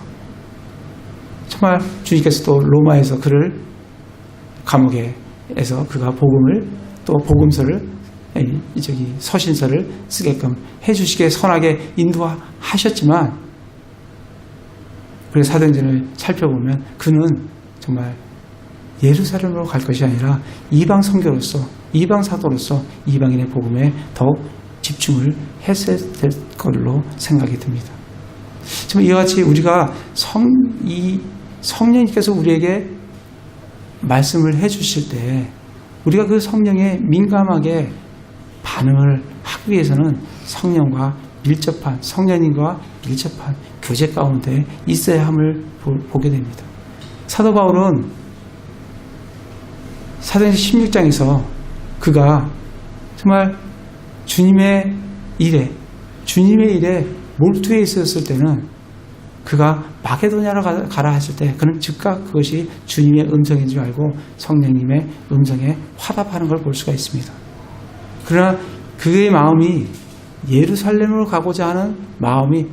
정말 주님께서도 로마에서 그를 감옥에서 그가 복음을 또 복음서를 서신서를 쓰게끔 해주시게 선하게 인도하셨지만 우리가 사도행전을 살펴보면 그는 정말 예루살렘으로 갈 것이 아니라 이방 선교로서 이방 사도로서 이방인의 복음에 더욱 집중을 했어야 될 걸로 생각이 듭니다. 지금 이와 같이 우리가 성령님께서 우리에게 말씀을 해주실 때 우리가 그 성령에 민감하게 반응을 하기 위해서는 성령과 밀접한 성령님과 밀접한 교제 가운데 있어야 함을 보게 됩니다. 사도 바울은 사도행전 16장에서 그가 정말 주님의 일에 몰두해 있었을 때는 그가 마게도냐로 가라 했을 때 그는 즉각 그것이 주님의 음성인 줄 알고 성령님의 음성에 화답하는 걸 볼 수가 있습니다. 그러나 그의 마음이 예루살렘으로 가고자 하는 마음이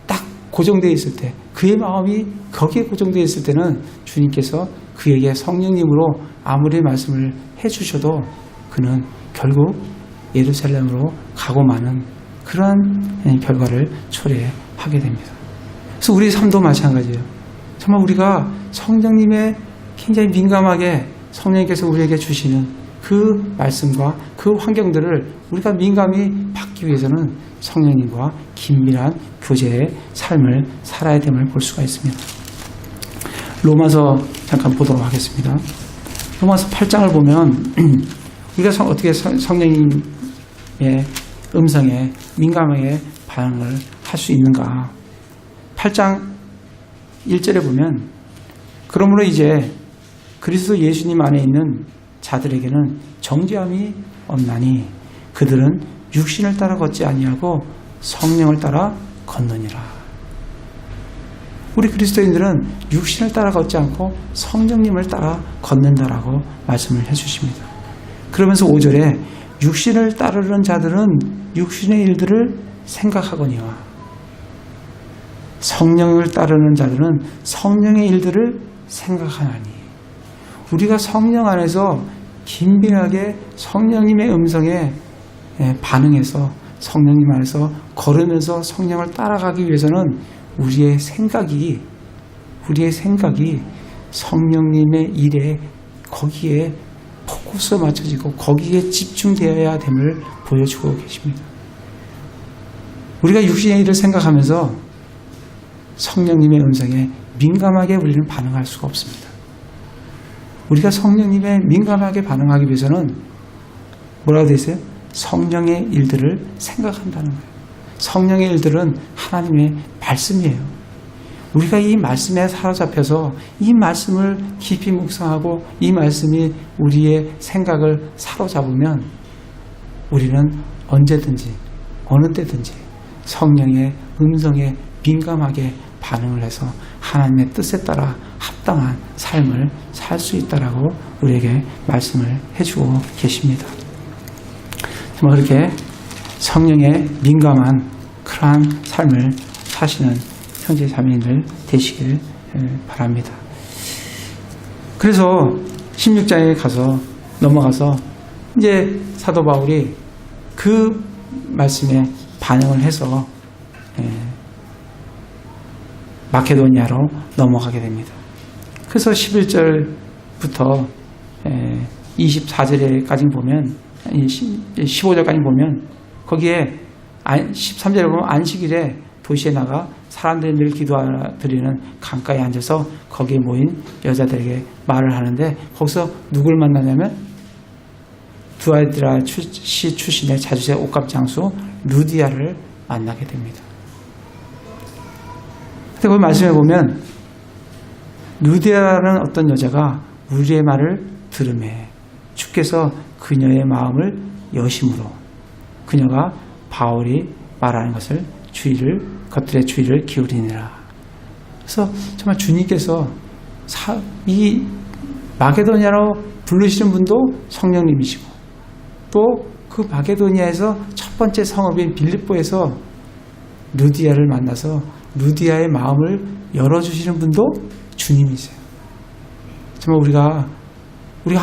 딱 고정되어 있을 때 그의 마음이 거기에 고정되어 있을 때는 주님께서 그에게 성령님으로 아무리 말씀을 해주셔도 그는 결국 예루살렘으로 가고 마는 그러한 결과를 초래하게 됩니다. 그래서 우리 삶도 마찬가지예요. 정말 우리가 성령님의 굉장히 민감하게 성령님께서 우리에게 주시는 그 말씀과 그 환경들을 우리가 민감히 받기 위해서는 성령님과 긴밀한 교제의 삶을 살아야 됨을 볼 수가 있습니다. 로마서 잠깐 보도록 하겠습니다. 로마서 8장을 보면 우리가 어떻게 성령님의 음성에 민감하게 반응을 할 수 있는가. 8장 1절에 보면 그러므로 이제 그리스도 예수님 안에 있는 자들에게는 정죄함이 없나니 그들은 육신을 따라 걷지 아니하고 성령을 따라 걷느니라. 우리 그리스도인들은 육신을 따라 걷지 않고 성령님을 따라 걷는다라고 말씀을 해주십니다. 그러면서 5절에 육신을 따르는 자들은 육신의 일들을 생각하거니와 성령을 따르는 자들은 성령의 일들을 생각하나니. 우리가 성령 안에서 긴밀하게 성령님의 음성에 반응해서 성령님 안에서 걸으면서 성령을 따라가기 위해서는 우리의 생각이 성령님의 일에 거기에 포커스가 맞춰지고 거기에 집중되어야 됨을 보여주고 계십니다. 우리가 육신의 일을 생각하면서 성령님의 음성에 민감하게 우리는 반응할 수가 없습니다. 우리가 성령님의 민감하게 반응하기 위해서는 뭐라고 되어 있어요? 성령의 일들을 생각한다는 거예요. 성령의 일들은 하나님의 말씀이에요. 우리가 이 말씀에 사로잡혀서 이 말씀을 깊이 묵상하고 이 말씀이 우리의 생각을 사로잡으면 우리는 언제든지 어느 때든지 성령의 음성에 민감하게 반응을 해서 하나님의 뜻에 따라 합당한 삶을 살 수 있다라고 우리에게 말씀을 해주고 계십니다. 정말 그렇게 성령에 민감한 그러한 삶을 사시는 형제 자매님들 되시길 바랍니다. 그래서 16장에 가서 넘어가서 이제 사도 바울이 그 말씀에 반응을 해서 마케도니아로 넘어가게 됩니다. 그래서 11절부터 24절까지 보면 15절까지 보면 거기에 13절에 보면 안식일에 도시에 나가 사람들이 늘 기도드리는 강가에 앉아서 거기에 모인 여자들에게 말을 하는데 거기서 누굴 만나냐면 두아디라 시 출신의 자주세 옷값 장수 루디아를 만나게 됩니다. 근데 그 말씀해 보면 루디아라는 어떤 여자가 우리의 말을 들으매 주께서 그녀의 마음을 여심으로 그녀가 바울이 말하는 것을 겉들의 주의를 기울이니라. 그래서 정말 주님께서 이 마게도니아로 부르시는 분도 성령님이시고 또 그 마게도니아에서 첫 번째 성읍인 빌립보에서 루디아를 만나서 루디아의 마음을 열어주시는 분도 주님이세요. 정말 우리가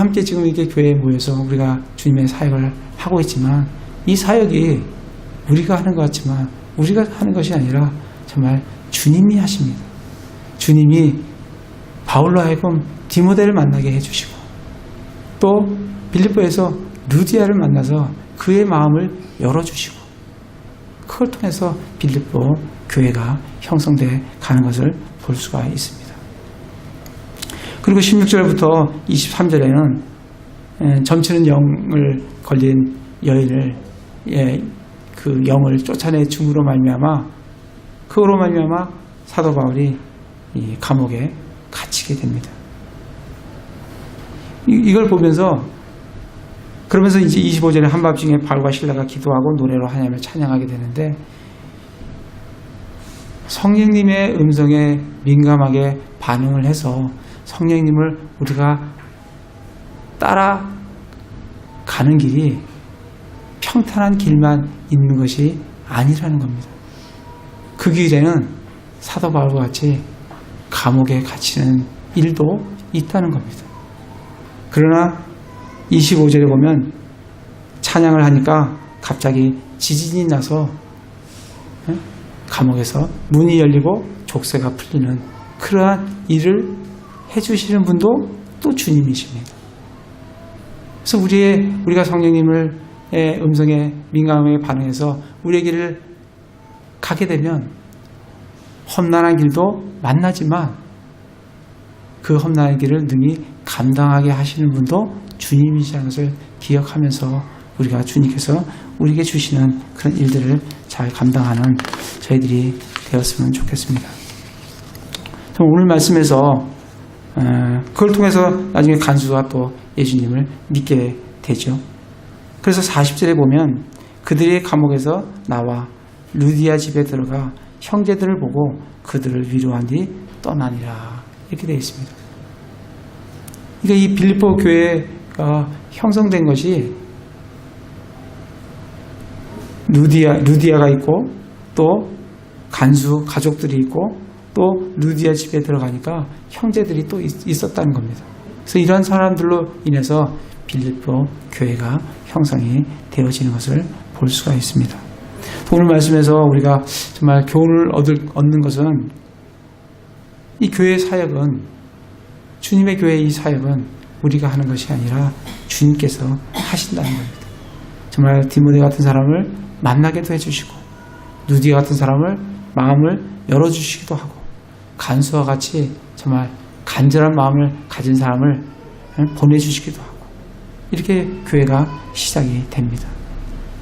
함께 지금 이렇게 교회에 모여서 우리가 주님의 사역을 하고 있지만 이 사역이 우리가 하는 것 같지만 우리가 하는 것이 아니라 정말 주님이 하십니다. 주님이 바울로 하여금 디모데를 만나게 해주시고 또 빌립보에서 루디아를 만나서 그의 마음을 열어주시고 그걸 통해서 빌립보 교회가 형성돼 가는 것을 볼 수가 있습니다. 그리고 16절부터 23절에는 점치는 영을 걸린 여인을 그 영을 쫓아내 줌으로 말미암아 그로 말미암아 사도 바울이 이 감옥에 갇히게 됩니다. 이걸 보면서 그러면서 이제 25절에 한밤중에 바울과 실라가 기도하고 노래로 하나님을 찬양하게 되는데 성령님의 음성에 민감하게 반응을 해서 성령님을 우리가 따라가는 길이 평탄한 길만 있는 것이 아니라는 겁니다. 그 길에는 사도 바울과 같이 감옥에 갇히는 일도 있다는 겁니다. 그러나 25절에 보면 찬양을 하니까 갑자기 지진이 나서 감옥에서 문이 열리고 족쇄가 풀리는 그러한 일을 해주시는 분도 또 주님이십니다. 그래서 우리가 성령님의 음성에 민감하게 반응해서 우리의 길을 가게 되면 험난한 길도 만나지만 그 험난한 길을 능히 감당하게 하시는 분도 주님이시라는 것을 기억하면서 우리가 주님께서 우리에게 주시는 그런 일들을 잘 감당하는 저희들이 되었으면 좋겠습니다. 오늘 말씀에서 그걸 통해서 나중에 간수가 또 예수님을 믿게 되죠. 그래서 40절에 보면 그들이 감옥에서 나와 루디아 집에 들어가 형제들을 보고 그들을 위로한 뒤 떠나니라 이렇게 되어 있습니다. 그러니까 이 빌립보 교회가 형성된 것이 루디아가 있고 또 간수 가족들이 있고 또 루디아 집에 들어가니까 형제들이 또 있었다는 겁니다. 그래서 이런 사람들로 인해서 빌립보 교회가 형성이 되어지는 것을 볼 수가 있습니다. 오늘 말씀에서 우리가 정말 교훈을 얻는 것은 이 교회의 사역은 주님의 교회의 이 사역은 우리가 하는 것이 아니라 주님께서 하신다는 겁니다. 정말 디모데 같은 사람을 만나게도 해주시고 루디아 같은 사람을 마음을 열어주시기도 하고 간수와 같이 정말 간절한 마음을 가진 사람을 보내주시기도 하고 이렇게 교회가 시작이 됩니다.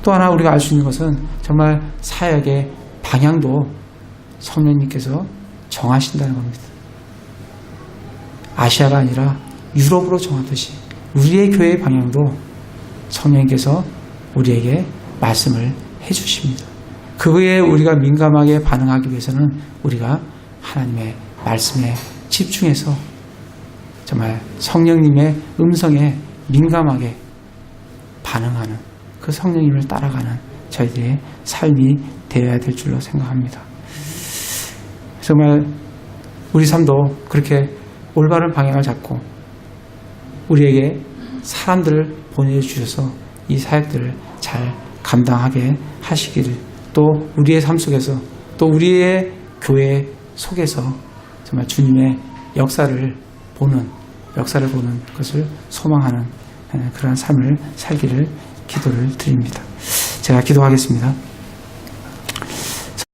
또 하나 우리가 알 수 있는 것은 정말 사역의 방향도 성령님께서 정하신다는 겁니다. 아시아가 아니라 유럽으로 정하듯이 우리의 교회의 방향도 성령님께서 우리에게 말씀을 해주십니다. 그거에 우리가 민감하게 반응하기 위해서는 우리가 하나님의 말씀에 집중해서 정말 성령님의 음성에 민감하게 반응하는 그 성령님을 따라가는 저희들의 삶이 되어야 될 줄로 생각합니다. 정말 우리 삶도 그렇게 올바른 방향을 잡고 우리에게 사람들을 보내주셔서 이 사역들을 잘 감당하게 하시기를, 또 우리의 삶 속에서 또 우리의 교회 속에서 정말 주님의 역사를 보는 것을 소망하는 그런 삶을 살기를 기도를 드립니다. 제가 기도하겠습니다.